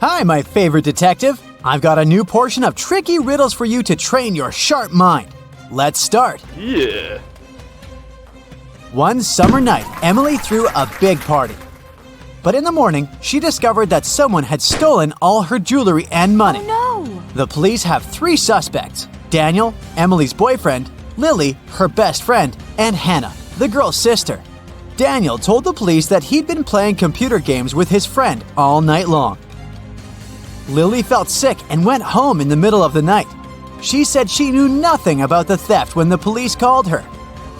Hi, my favorite detective. I've got a new portion of tricky riddles for you to train your sharp mind. Let's start. Yeah. One summer night, Emily threw a big party. But in the morning, she discovered that someone had stolen all her jewelry and money. Oh no! The police have 3 suspects: Daniel, Emily's boyfriend, Lily, her best friend, and Hannah, the girl's sister. Daniel told the police that he'd been playing computer games with his friend all night long. Lily felt sick and went home in the middle of the night. She said she knew nothing about the theft when the police called her.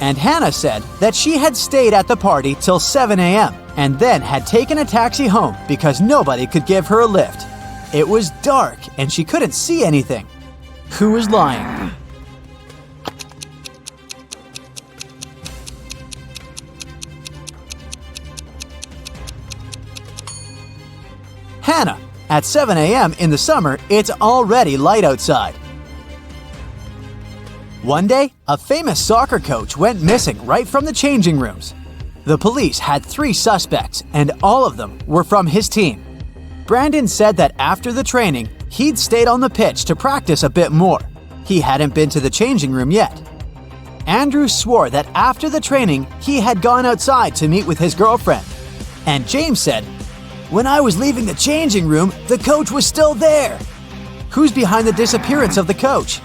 And Hannah said that she had stayed at the party till 7 a.m. and then had taken a taxi home because nobody could give her a lift. It was dark and she couldn't see anything. Who was lying? Hannah. At 7 a.m. in the summer, it's already light outside. One day, a famous soccer coach went missing right from the changing rooms. The police had 3 suspects, and all of them were from his team. Brandon said that after the training, he'd stayed on the pitch to practice a bit more. He hadn't been to the changing room yet. Andrew swore that after the training, he had gone outside to meet with his girlfriend. And James said, "When I was leaving the changing room, the coach was still there." Who's behind the disappearance of the coach?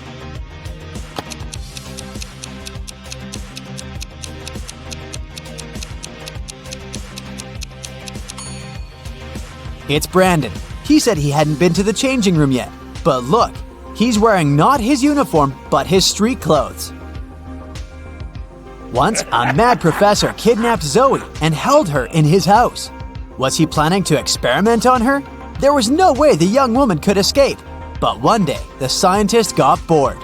It's Brandon. He said he hadn't been to the changing room yet. But look, he's wearing not his uniform, but his street clothes. Once, a mad professor kidnapped Zoe and held her in his house. Was he planning to experiment on her? There was no way the young woman could escape. But one day, the scientist got bored.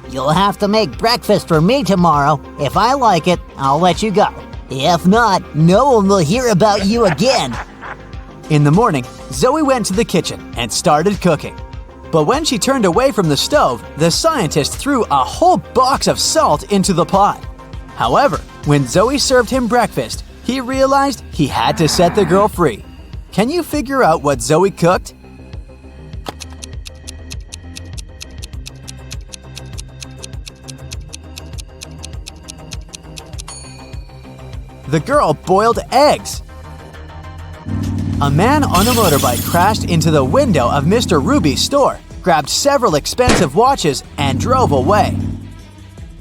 "You'll have to make breakfast for me tomorrow. If I like it, I'll let you go. If not, no one will hear about you again." In the morning, Zoe went to the kitchen and started cooking. But when she turned away from the stove, the scientist threw a whole box of salt into the pot. However, when Zoe served him breakfast, he realized he had to set the girl free. Can you figure out what Zoe cooked? The girl boiled eggs. A man on a motorbike crashed into the window of Mr. Ruby's store, grabbed several expensive watches, and drove away.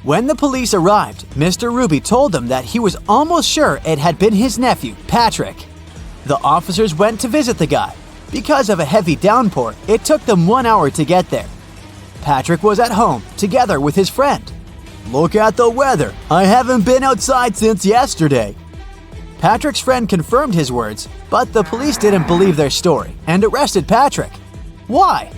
When the police arrived, Mr. Ruby told them that he was almost sure it had been his nephew, Patrick. The officers went to visit the guy. Because of a heavy downpour, it took them 1 hour to get there. Patrick was at home, together with his friend. "Look at the weather. I haven't been outside since yesterday." Patrick's friend confirmed his words, but the police didn't believe their story and arrested Patrick. Why?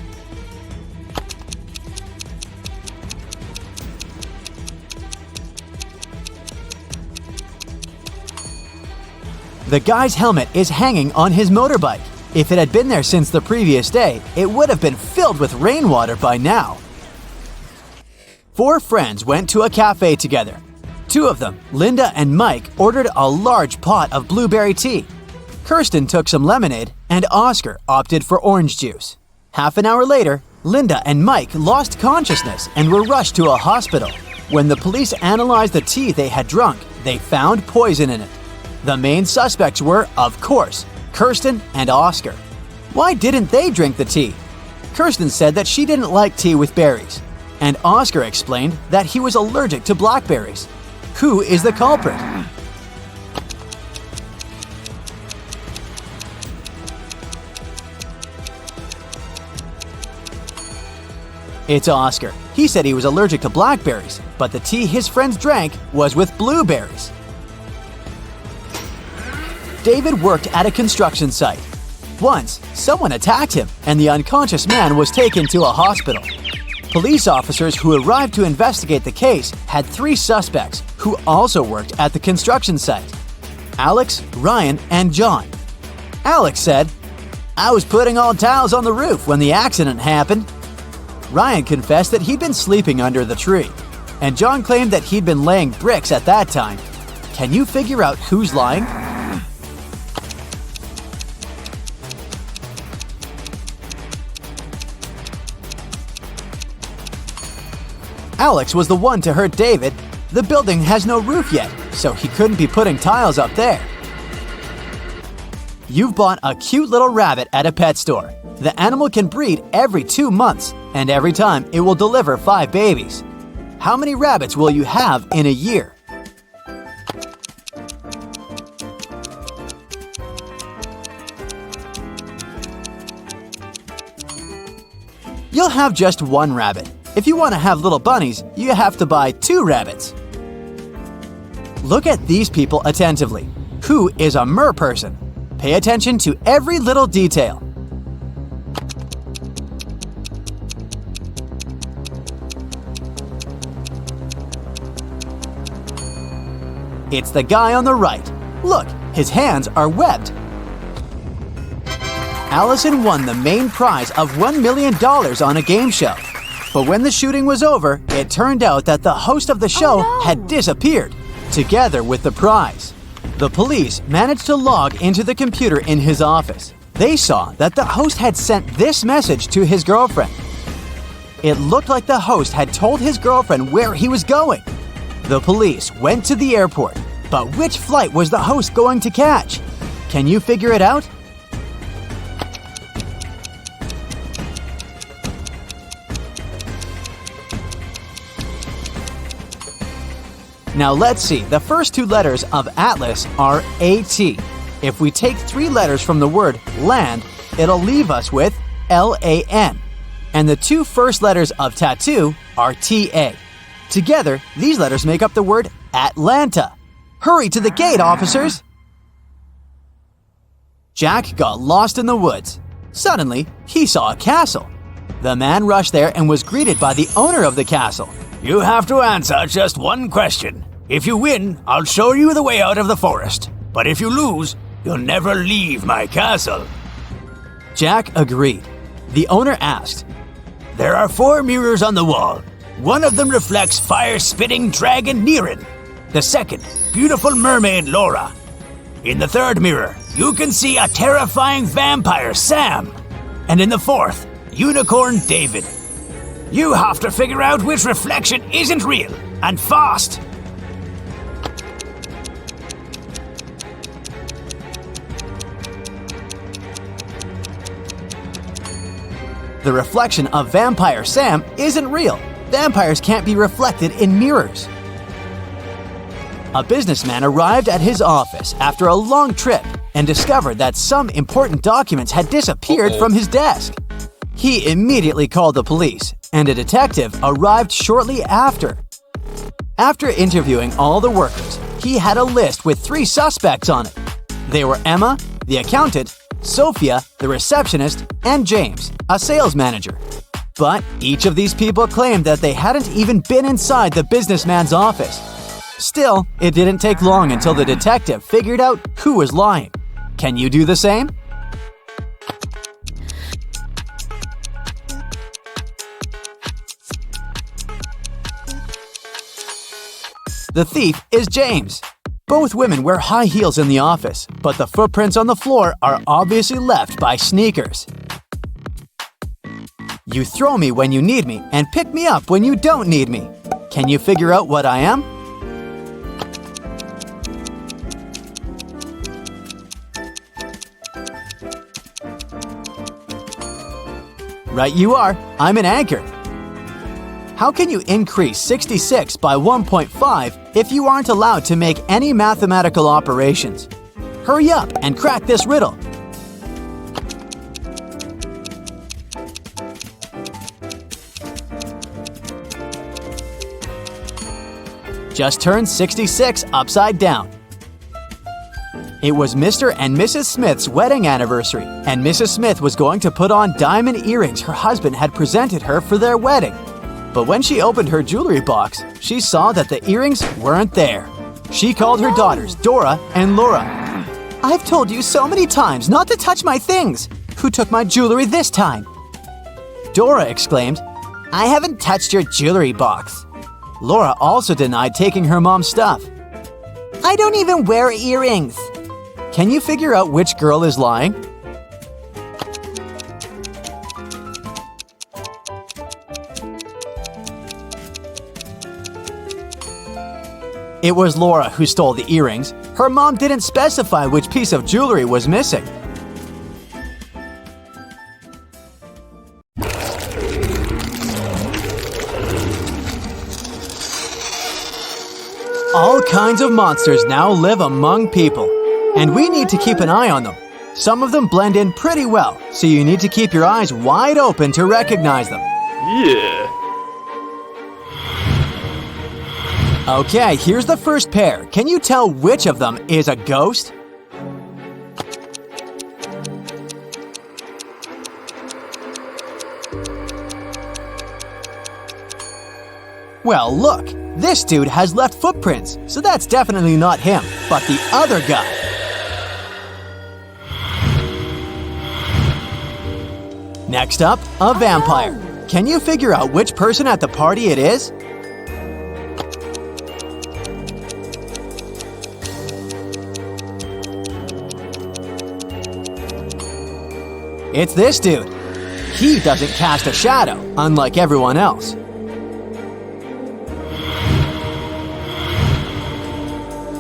The guy's helmet is hanging on his motorbike. If it had been there since the previous day, it would have been filled with rainwater by now. 4 friends went to a cafe together. 2 of them, Linda and Mike, ordered a large pot of blueberry tea. Kirsten took some lemonade, and Oscar opted for orange juice. Half an hour later, Linda and Mike lost consciousness and were rushed to a hospital. When the police analyzed the tea they had drunk, they found poison in it. The main suspects were, of course, Kirsten and Oscar. Why didn't they drink the tea? Kirsten said that she didn't like tea with berries, and Oscar explained that he was allergic to blackberries. Who is the culprit? It's Oscar. He said he was allergic to blackberries, but the tea his friends drank was with blueberries. David worked at a construction site. Once, someone attacked him, and the unconscious man was taken to a hospital. Police officers who arrived to investigate the case had 3 suspects who also worked at the construction site: Alex, Ryan, and John. Alex said, "I was putting all tiles on the roof when the accident happened." Ryan confessed that he'd been sleeping under the tree, and John claimed that he'd been laying bricks at that time. Can you figure out who's lying? Alex was the one to hurt David. The building has no roof yet, so he couldn't be putting tiles up there. You've bought a cute little rabbit at a pet store. The animal can breed every 2 months, and every time it will deliver 5 babies. How many rabbits will you have in a year? You'll have just 1 rabbit. If you want to have little bunnies, you have to buy 2 rabbits. Look at these people attentively. Who is a mer person? Pay attention to every little detail. It's the guy on the right. Look, his hands are webbed. Allison won the main prize of $1 million on a game show. But when the shooting was over, it turned out that the host of the show had disappeared, together with the prize. The police managed to log into the computer in his office. They saw that the host had sent this message to his girlfriend. It looked like the host had told his girlfriend where he was going. The police went to the airport, but which flight was the host going to catch? Can you figure it out? Now let's see, the first 2 letters of Atlas are AT. If we take 3 letters from the word land, it'll leave us with LAN. And the 2 first letters of tattoo are TA. Together, these letters make up the word Atlanta. Hurry to the gate, officers! Jack got lost in the woods. Suddenly, he saw a castle. The man rushed there and was greeted by the owner of the castle. You have to answer just 1 question. If you win, I'll show you the way out of the forest. But if you lose, you'll never leave my castle. Jack agreed. The owner asked, There are 4 mirrors on the wall. One of them reflects fire-spitting dragon Niren. The second, beautiful mermaid Laura. In the 3rd mirror, you can see a terrifying vampire Sam. And in the 4th, unicorn David. You have to figure out which reflection isn't real, and fast! The reflection of vampire Sam isn't real. Vampires can't be reflected in mirrors. A businessman arrived at his office after a long trip and discovered that some important documents had disappeared from his desk. He immediately called the police, and a detective arrived shortly after. After interviewing all the workers, he had a list with 3 suspects on it. They were Emma, the accountant, Sophia, the receptionist, and James, a sales manager. But each of these people claimed that they hadn't even been inside the businessman's office. Still, it didn't take long until the detective figured out who was lying. Can you do the same? The thief is James. Both women wear high heels in the office, but the footprints on the floor are obviously left by sneakers. You throw me when you need me and pick me up when you don't need me. Can you figure out what I am? Right you are. I'm an anchor. How can you increase 66 by 1.5 if you aren't allowed to make any mathematical operations? Hurry up and crack this riddle. Just turn 66 upside down. It was Mr. and Mrs. Smith's wedding anniversary, and Mrs. Smith was going to put on diamond earrings her husband had presented her for their wedding. But when she opened her jewelry box, she saw that the earrings weren't there. She called her daughters, Dora and Laura. "I've told you so many times not to touch my things. Who took my jewelry this time?" Dora exclaimed, "I haven't touched your jewelry box." Laura also denied taking her mom's stuff. "I don't even wear earrings." Can you figure out which girl is lying? It was Laura who stole the earrings. Her mom didn't specify which piece of jewelry was missing. All kinds of monsters now live among people, and we need to keep an eye on them. Some of them blend in pretty well, so you need to keep your eyes wide open to recognize them. Yeah. Okay, here's the first pair. Can you tell which of them is a ghost? Well, look. This dude has left footprints, so that's definitely not him, but the other guy. Next up, a vampire. Can you figure out which person at the party it is? It's this dude. He doesn't cast a shadow, unlike everyone else.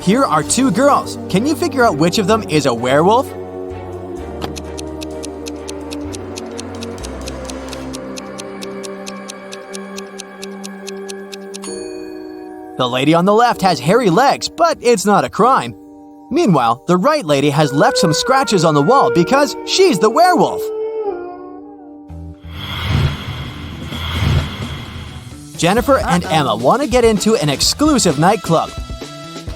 Here are two girls. Can you figure out which of them is a werewolf? The lady on the left has hairy legs, but it's not a crime. Meanwhile, the right lady has left some scratches on the wall because she's the werewolf. Jennifer and Emma want to get into an exclusive nightclub.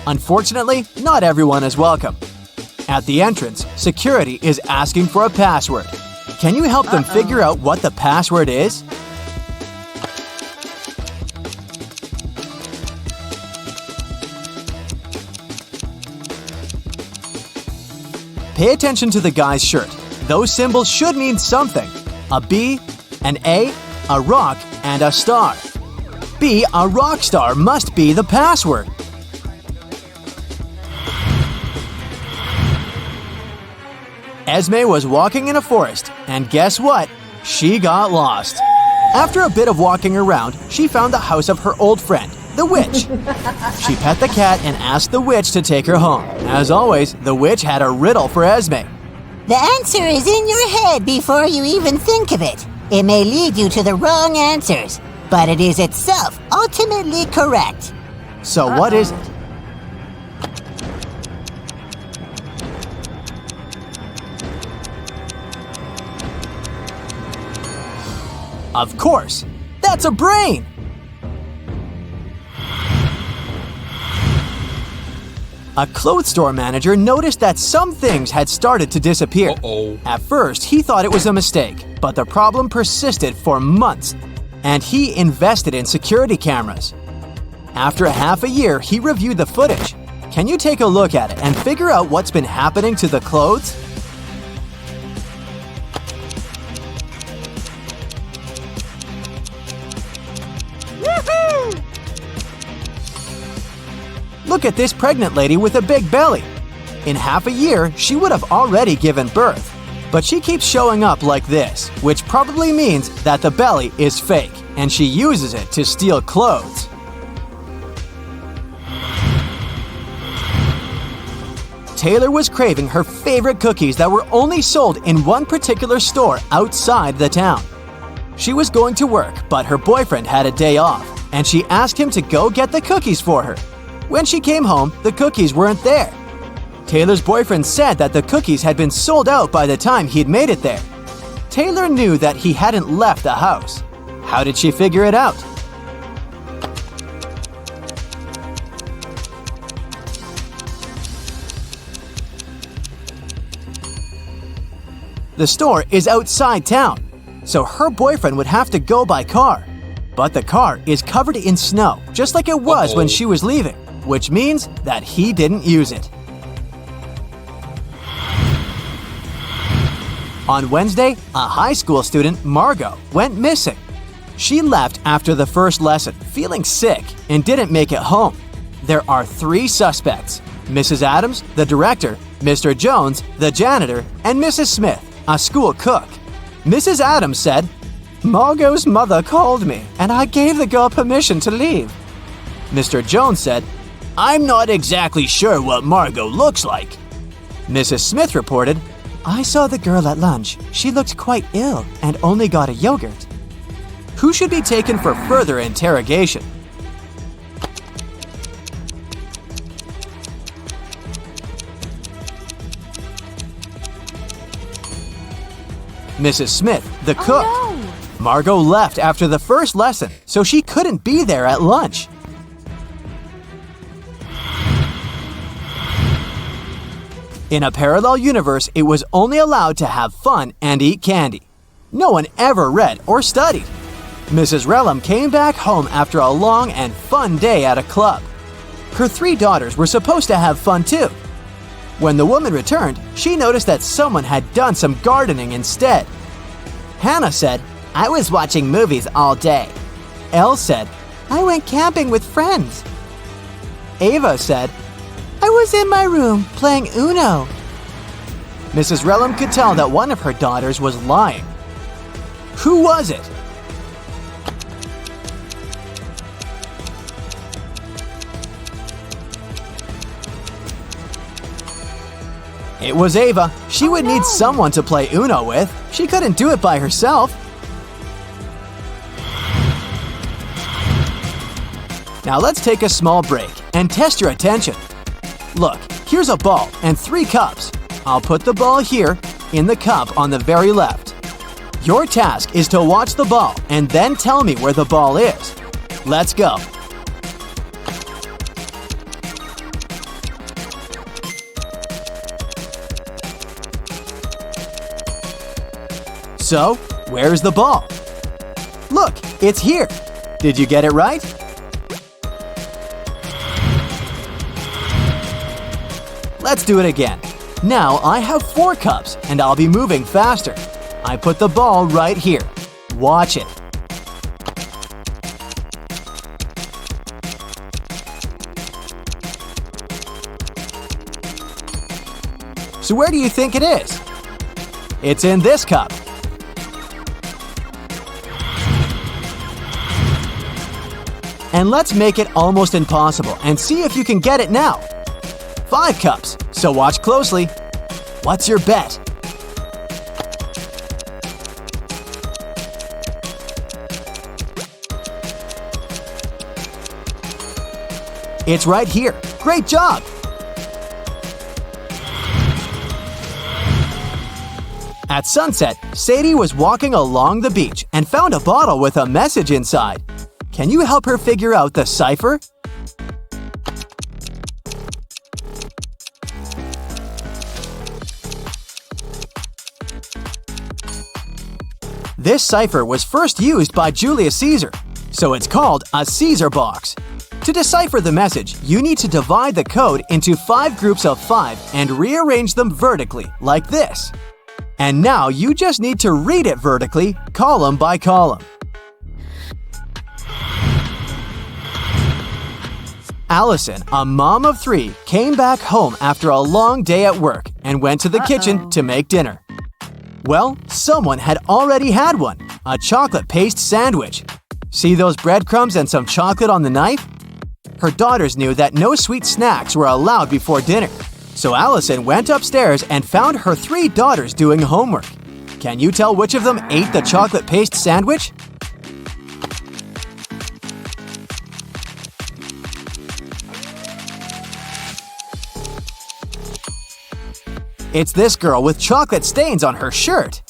Unfortunately, not everyone is welcome. At the entrance, security is asking for a password. Can you help them figure out what the password is? Pay attention to the guy's shirt. Those symbols should mean something. A B, an A, a rock, and a star. B, a rock star, must be the password. Esme was walking in a forest, and guess what? She got lost. After a bit of walking around, she found the house of her old friend, the witch. She pet the cat and asked the witch to take her home. As always, the witch had a riddle for Esme. The answer is in your head before you even think of it. It may lead you to the wrong answers, but it is itself ultimately correct. So what is it? Of course, that's a brain! A clothes store manager noticed that some things had started to disappear. At first, he thought it was a mistake, but the problem persisted for months, and he invested in security cameras. After half a year, he reviewed the footage. Can you take a look at it and figure out what's been happening to the clothes? Look at this pregnant lady with a big belly. In half a year, she would have already given birth. But she keeps showing up like this, which probably means that the belly is fake, and she uses it to steal clothes. Taylor was craving her favorite cookies that were only sold in one particular store outside the town. She was going to work, but her boyfriend had a day off, and she asked him to go get the cookies for her. When she came home, the cookies weren't there. Taylor's boyfriend said that the cookies had been sold out by the time he'd made it there. Taylor knew that he hadn't left the house. How did she figure it out? The store is outside town, so her boyfriend would have to go by car. But the car is covered in snow, just like it was when she was leaving, which means that he didn't use it. On Wednesday, a high school student, Margot, went missing. She left after the first lesson, feeling sick, and didn't make it home. There are 3 suspects: Mrs. Adams, the director, Mr. Jones, the janitor, and Mrs. Smith, a school cook. Mrs. Adams said, "Margot's mother called me, and I gave the girl permission to leave." Mr. Jones said, I'm not exactly sure what Margot looks like. Mrs. Smith reported, "I saw the girl at lunch. She looked quite ill and only got a yogurt." Who should be taken for further interrogation? Mrs. Smith, the cook. Oh, no. Margot left after the first lesson, so she couldn't be there at lunch. In a parallel universe, it was only allowed to have fun and eat candy. No one ever read or studied. Mrs. Relham came back home after a long and fun day at a club. Her 3 daughters were supposed to have fun too. When the woman returned, she noticed that someone had done some gardening instead. Hannah said, "I was watching movies all day." Elle said, "I went camping with friends." Ava said, "I was in my room playing Uno." Mrs. Relham could tell that one of her daughters was lying. Who was it? It was Ava. She would need someone to play Uno with. She couldn't do it by herself. Now let's take a small break and test your attention. Look, here's a ball and 3 cups. I'll put the ball here in the cup on the very left. Your task is to watch the ball and then tell me where the ball is. Let's go. So, where's the ball? Look, it's here. Did you get it right? Let's do it again. Now I have 4 cups and I'll be moving faster. I put the ball right here. Watch it. So where do you think it is? It's in this cup. And let's make it almost impossible and see if you can get it now. 5 cups, so watch closely. What's your bet? It's right here. Great job! At sunset, Sadie was walking along the beach and found a bottle with a message inside. Can you help her figure out the cipher? This cipher was first used by Julius Caesar, so it's called a Caesar box. To decipher the message, you need to divide the code into 5 groups of 5 and rearrange them vertically, like this. And now you just need to read it vertically, column by column. Allison, a mom of 3, came back home after a long day at work and went to the kitchen to make dinner. Well, someone had already had one, a chocolate paste sandwich. See those breadcrumbs and some chocolate on the knife? Her daughters knew that no sweet snacks were allowed before dinner, so Allison went upstairs and found her 3 daughters doing homework. Can you tell which of them ate the chocolate paste sandwich? It's this girl with chocolate stains on her shirt.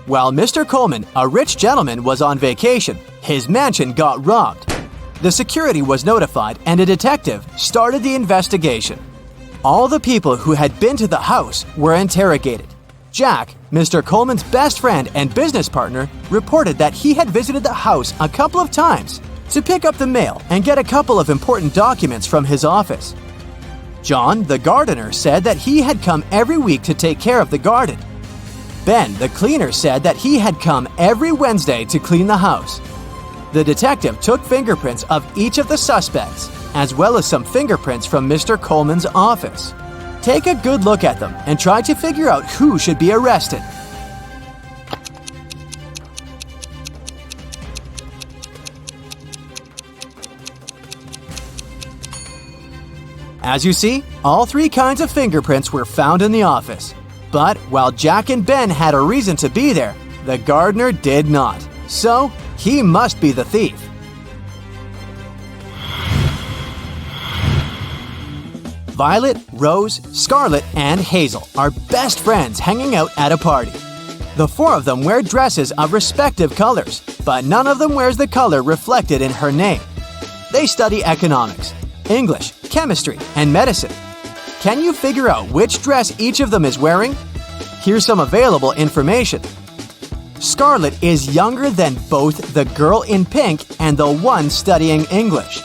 While Mr. Coleman, a rich gentleman, was on vacation, his mansion got robbed. The security was notified and a detective started the investigation. All the people who had been to the house were interrogated. Jack, Mr. Coleman's best friend and business partner, reported that he had visited the house a couple of times to pick up the mail and get a couple of important documents from his office. John, the gardener, said that he had come every week to take care of the garden. Ben, the cleaner, said that he had come every Wednesday to clean the house. The detective took fingerprints of each of the suspects, as well as some fingerprints from Mr. Coleman's office. Take a good look at them and try to figure out who should be arrested. As you see, all three kinds of fingerprints were found in the office. But while Jack and Ben had a reason to be there, the gardener did not. So, he must be the thief. Violet, Rose, Scarlet, and Hazel are best friends hanging out at a party. The four of them wear dresses of respective colors, but none of them wears the color reflected in her name. They study economics, English, chemistry, and medicine. Can you figure out which dress each of them is wearing? Here's some available information. Scarlet is younger than both the girl in pink and the one studying English.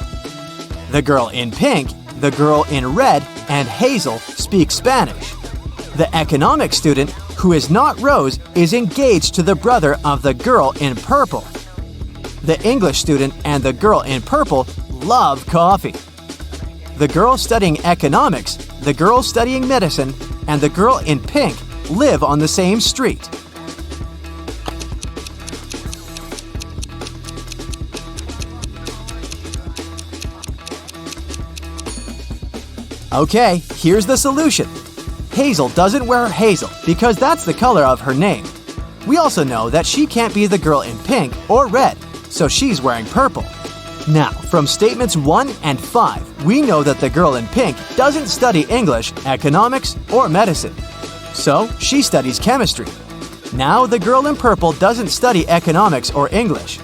The girl in pink, the girl in red, and Hazel speak Spanish. The economics student, who is not Rose, is engaged to the brother of the girl in purple. The English student and the girl in purple love coffee. The girl studying economics, the girl studying medicine, and the girl in pink live on the same street. Okay, here's the solution. Hazel doesn't wear Hazel because that's the color of her name. We also know that she can't be the girl in pink or red, so she's wearing purple. Now, from statements 1 and 5, we know that the girl in pink doesn't study English, economics, or medicine. So, she studies chemistry. Now, the girl in purple doesn't study economics or English.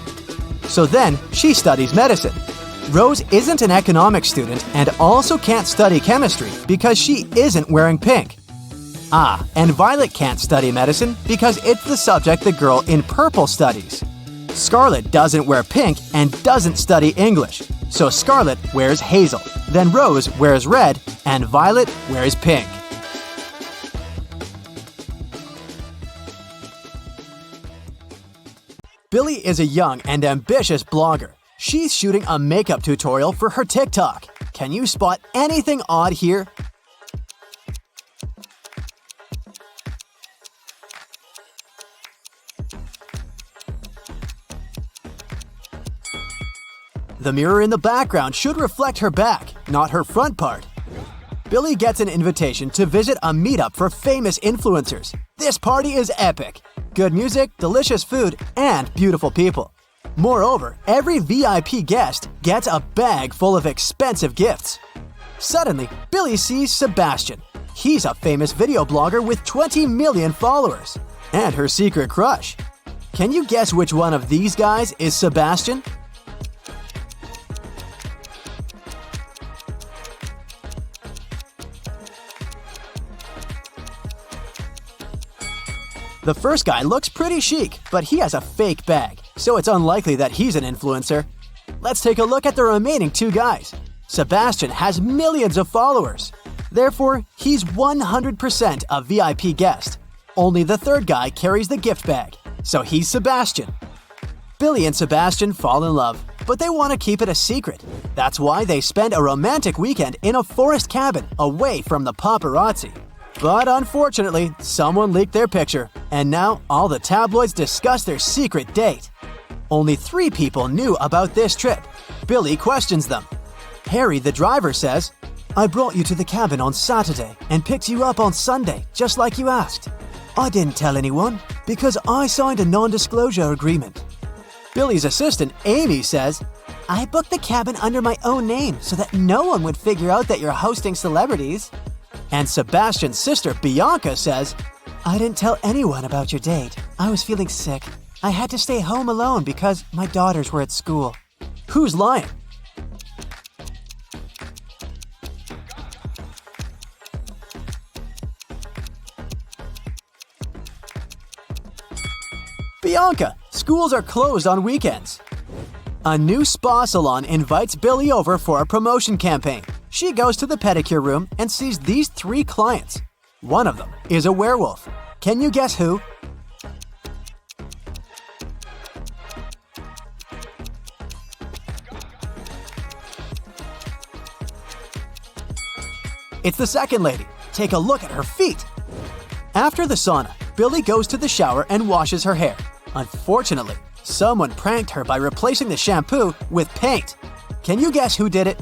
So then, she studies medicine. Rose isn't an economics student and also can't study chemistry because she isn't wearing pink. And Violet can't study medicine because it's the subject the girl in purple studies. Scarlet doesn't wear pink and doesn't study English, so Scarlet wears Hazel. Then Rose wears red and Violet wears pink. Billy is a young and ambitious blogger. She's shooting a makeup tutorial for her TikTok. Can you spot anything odd here? The mirror in the background should reflect her back, not her front part. Billy gets an invitation to visit a meetup for famous influencers. This party is epic. Good music, delicious food, and beautiful people. Moreover, every VIP guest gets a bag full of expensive gifts. Suddenly, Billy sees Sebastian. He's a famous video blogger with 20 million followers. And her secret crush. Can you guess which one of these guys is Sebastian? The first guy looks pretty chic, but he has a fake bag, so it's unlikely that he's an influencer. Let's take a look at the remaining two guys. Sebastian has millions of followers. Therefore, he's 100% a VIP guest. Only the third guy carries the gift bag, so he's Sebastian. Billy and Sebastian fall in love, but they want to keep it a secret. That's why they spend a romantic weekend in a forest cabin away from the paparazzi. But unfortunately, someone leaked their picture, and now all the tabloids discuss their secret date. Only 3 people knew about this trip. Billy questions them. Harry, the driver, says, "I brought you to the cabin on Saturday and picked you up on Sunday, just like you asked. I didn't tell anyone because I signed a non-disclosure agreement." Billy's assistant, Amy, says, "I booked the cabin under my own name so that no one would figure out that you're hosting celebrities." And Sebastian's sister, Bianca, says, "I didn't tell anyone about your date. I was feeling sick. I had to stay home alone because my daughters were at school." Who's lying? Bianca, schools are closed on weekends. A new spa salon invites Billy over for a promotion campaign. She goes to the pedicure room and sees these 3 clients. One of them is a werewolf. Can you guess who? It's the second lady. Take a look at her feet. After the sauna, Billy goes to the shower and washes her hair. Unfortunately, someone pranked her by replacing the shampoo with paint. Can you guess who did it?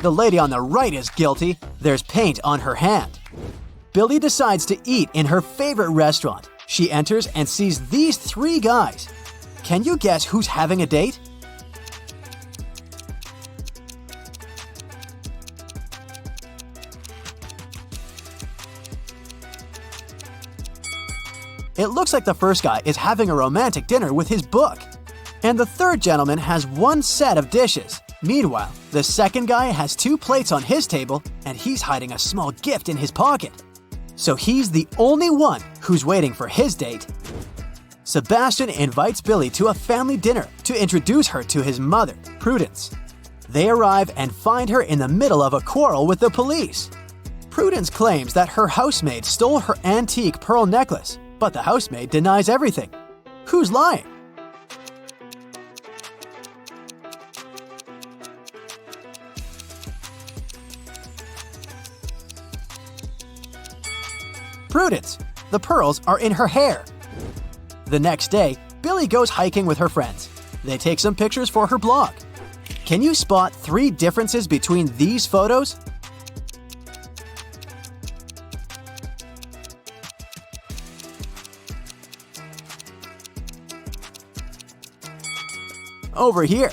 The lady on the right is guilty. There's paint on her hand. Billy decides to eat in her favorite restaurant. She enters and sees these 3 guys. Can you guess who's having a date? It looks like the first guy is having a romantic dinner with his book. And the third gentleman has 1 set of dishes. Meanwhile, the second guy has 2 plates on his table and he's hiding a small gift in his pocket. So he's the only one who's waiting for his date. Sebastian invites Billy to a family dinner to introduce her to his mother, Prudence. They arrive and find her in the middle of a quarrel with the police. Prudence claims that her housemaid stole her antique pearl necklace, but the housemaid denies everything. Who's lying? Prudence. The pearls are in her hair. The next day, Billy goes hiking with her friends. They take some pictures for her blog. Can you spot 3 differences between these photos? Over here.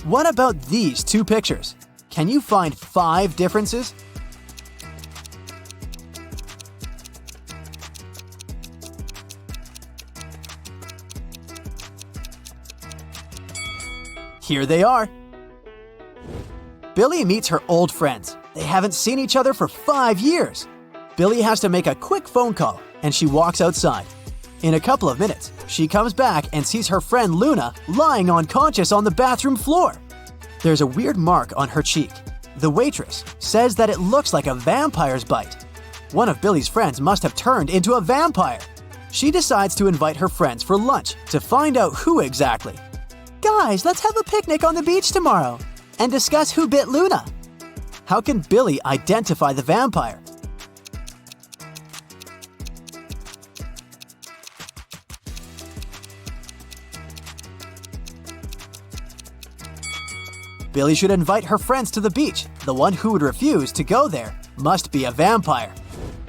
What about these 2 pictures? Can you find 5 differences? Here they are. Billy meets her old friends. They haven't seen each other for 5 years. Billy has to make a quick phone call, and she walks outside. In a couple of minutes, she comes back and sees her friend Luna lying unconscious on the bathroom floor. There's a weird mark on her cheek. The waitress says that it looks like a vampire's bite. One of Billy's friends must have turned into a vampire. She decides to invite her friends for lunch to find out who exactly. Guys, let's have a picnic on the beach tomorrow and discuss who bit Luna. How can Billy identify the vampire? Billy should invite her friends to the beach. The one who would refuse to go there must be a vampire.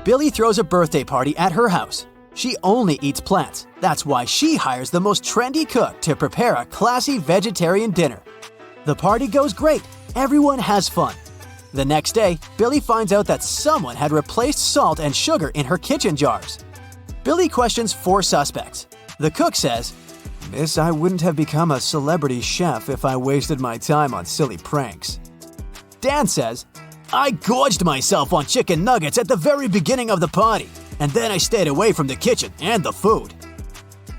Billy throws a birthday party at her house. She only eats plants. That's why she hires the most trendy cook to prepare a classy vegetarian dinner. The party goes great. Everyone has fun. The next day, Billy finds out that someone had replaced salt and sugar in her kitchen jars. Billy questions 4 suspects. The cook says, "Miss, I wouldn't have become a celebrity chef if I wasted my time on silly pranks." Dan says, "I gorged myself on chicken nuggets at the very beginning of the party, and then I stayed away from the kitchen and the food."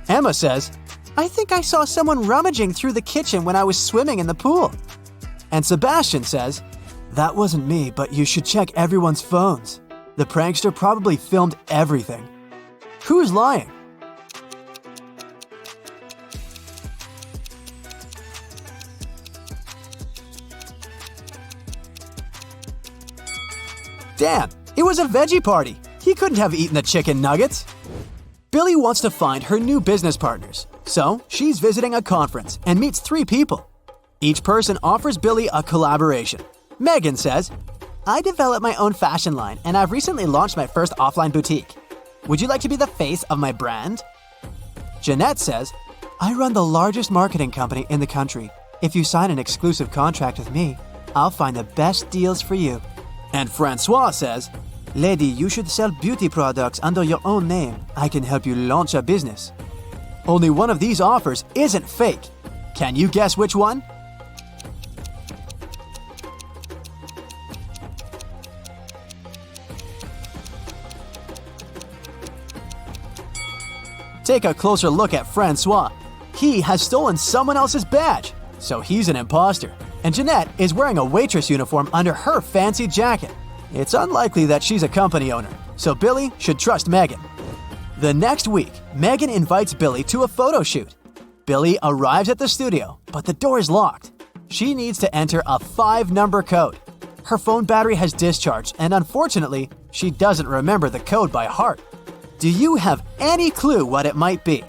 Emma says, "I think I saw someone rummaging through the kitchen when I was swimming in the pool." And Sebastian says, "That wasn't me, but you should check everyone's phones. The prankster probably filmed everything." Who's lying? Damn, it was a veggie party. He couldn't have eaten the chicken nuggets. Billy wants to find her new business partners, so she's visiting a conference and meets 3 people. Each person offers Billy a collaboration. Megan says, "I develop my own fashion line and I've recently launched my first offline boutique. Would you like to be the face of my brand?" Jeanette says, "I run the largest marketing company in the country. If you sign an exclusive contract with me, I'll find the best deals for you." And Francois says, "Lady, you should sell beauty products under your own name. I can help you launch a business." Only one of these offers isn't fake. Can you guess which one? Take a closer look at Francois. He has stolen someone else's badge, so he's an imposter. And Jeanette is wearing a waitress uniform under her fancy jacket. It's unlikely that she's a company owner, so Billy should trust Megan. The next week, Megan invites Billy to a photo shoot. Billy arrives at the studio, but the door is locked. She needs to enter a 5-number code. Her phone battery has discharged, and unfortunately, she doesn't remember the code by heart. Do you have any clue what it might be?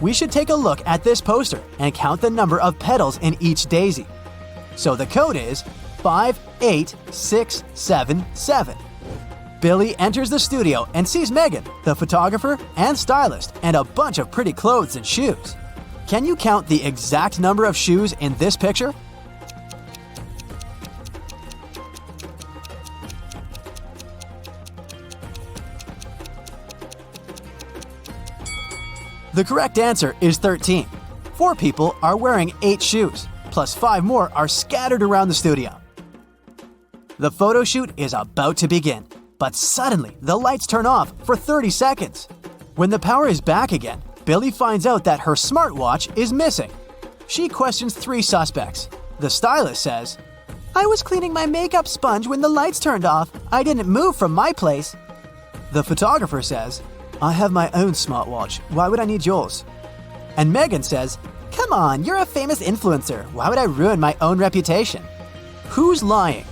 We should take a look at this poster and count the number of petals in each daisy. So the code is 58677. Billy enters the studio and sees Megan, the photographer and stylist, and a bunch of pretty clothes and shoes. Can you count the exact number of shoes in this picture? The correct answer is 13. 4 people are wearing 8 shoes, plus 5 more are scattered around the studio. The photo shoot is about to begin, but suddenly the lights turn off for 30 seconds. When the power is back again, Billy finds out that her smartwatch is missing. She questions 3 suspects. The stylist says, "I was cleaning my makeup sponge when the lights turned off. I didn't move from my place." The photographer says, "I have my own smartwatch. Why would I need yours?" And Megan says, "Come on, you're a famous influencer. Why would I ruin my own reputation?" Who's lying?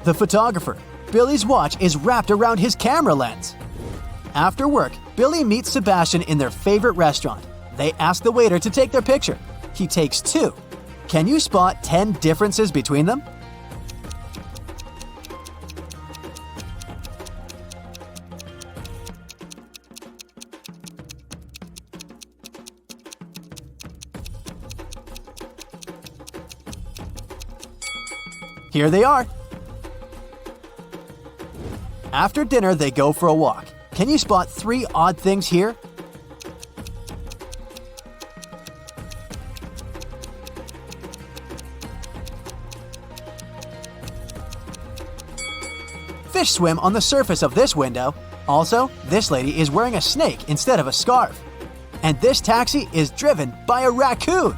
The photographer. Billy's watch is wrapped around his camera lens. After work, Billy meets Sebastian in their favorite restaurant. They ask the waiter to take their picture. He takes 2. Can you spot 10 differences between them? Here they are. After dinner, they go for a walk. Can you spot 3 odd things here? Fish swim on the surface of this window. Also, this lady is wearing a snake instead of a scarf. And this taxi is driven by a raccoon.